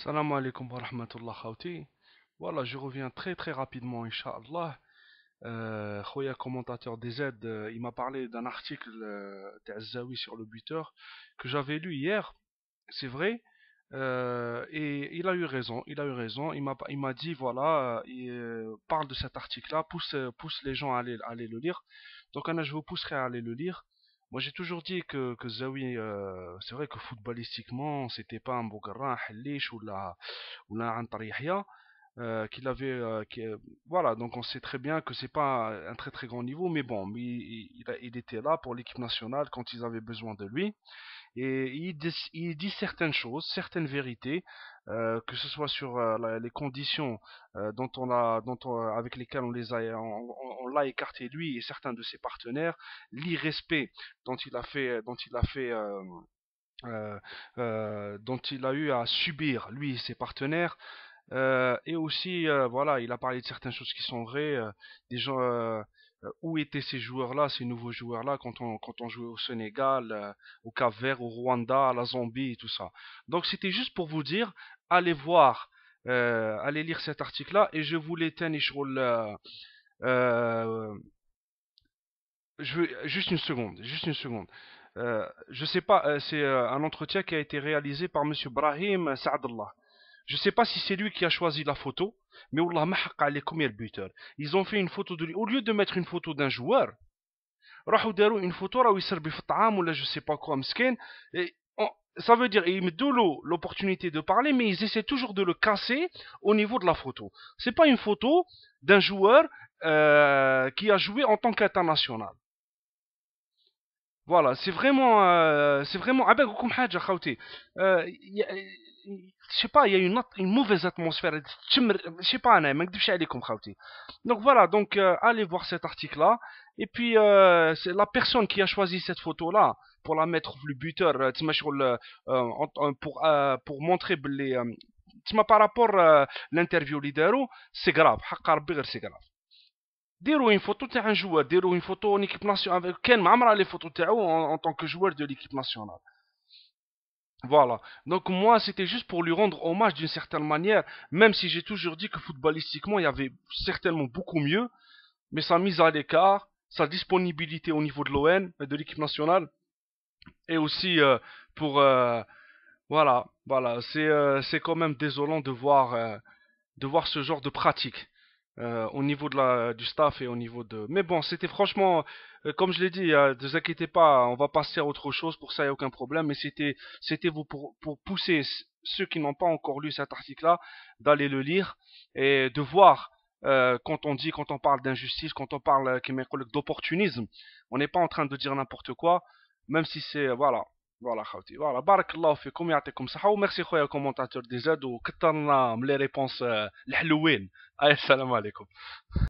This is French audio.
Salam alaikum wa rahmatullah khawti. Voilà, je reviens très très rapidement, Inch'Allah. Khoya commentateur DZ, il m'a parlé d'un article d'Azzawi sur le buteur que j'avais lu hier, c'est vrai, et il a eu raison, il a eu raison. Il m'a dit, voilà, parle de cet article-là, pousse les gens à aller le lire. Donc, Anna, je vous pousserai à aller le lire. Moi, j'ai toujours dit que Zawi, c'est vrai que footballistiquement, c'était pas un Bougarra, un Halish ou là un Tarihia, qu'il avait, voilà, donc on sait très bien que c'est pas un très très grand niveau, mais bon, il était là pour l'équipe nationale quand ils avaient besoin de lui. Et il dit certaines choses, certaines vérités, que ce soit sur les conditions avec lesquelles on l'a écarté lui et certains de ses partenaires, l'irrespect euh, dont il a eu à subir lui et ses partenaires, et aussi, voilà, il a parlé de certaines choses qui sont vraies, des gens, où étaient ces joueurs-là, ces nouveaux joueurs-là, quand on jouait au Sénégal, au Cap-Vert, au Rwanda, à la Zambie et tout ça. Donc c'était juste pour vous dire, allez voir, allez lire cet article-là, et je voulais tenir sur euh, juste une seconde, juste une seconde. Je sais pas, c'est un entretien qui a été réalisé par Monsieur Brahim Saadallah. Je sais pas si c'est lui qui a choisi la photo, mais Wallah ma haqqa alaykoum ya le buteur. Ils ont fait une photo de lui. Au lieu de mettre une photo d'un joueur, راحوا داروا une photo راهو يسربي في الطعام ولا je sais pas quoi مسكين. Et ça veut dire ils me donnent l'opportunité de parler, mais ils essaient toujours de le casser au niveau de la photo. C'est pas une photo d'un joueur qui a joué en tant qu'international. Voilà, c'est vraiment. Ah ben, comme حاجة خاوتي. Je sais pas, il y a une mauvaise atmosphère. Je sais pas, أنا ما نكذبش عليكم خاوتي. Donc voilà, donc allez voir cet article-là. Et puis c'est la personne qui a choisi cette photo-là pour la mettre le buteur, تسمى شغل, pour montrer باللي تسمى par rapport l'interview اللي داروا, c'est grave. حق ربي غير c'est grave. ديروا une photo تاع un joueur, ديروا une photo en équipe nationale, كان مع عمرها les photos تاعو en tant que joueur de l'équipe nationale. Voilà. Donc moi, c'était juste pour lui rendre hommage d'une certaine manière, même si j'ai toujours dit que footballistiquement, il y avait certainement beaucoup mieux, mais sa mise à l'écart, sa disponibilité au niveau de l'ON, de l'équipe nationale, et aussi pour voilà, c'est quand même désolant de voir ce genre de pratique au niveau du staff et au niveau de. Mais bon, c'était franchement, comme je l'ai dit, ne vous inquiétez pas, on va passer à autre chose, pour ça il n'y a aucun problème, mais c'était vous pour pousser ceux qui n'ont pas encore lu cet article-là d'aller le lire et de voir. Quand on parle d'injustice, quand on parle d'opportunisme, on n'est pas en train de dire n'importe quoi, même si c'est voilà. فوالا خاوتي فوالا بارك الله فيكم يعطيكم الصحة وميرسي خويا كومونتاتور دي زاد وكثرنا من لي ريبونس الحلوين. السلام عليكم.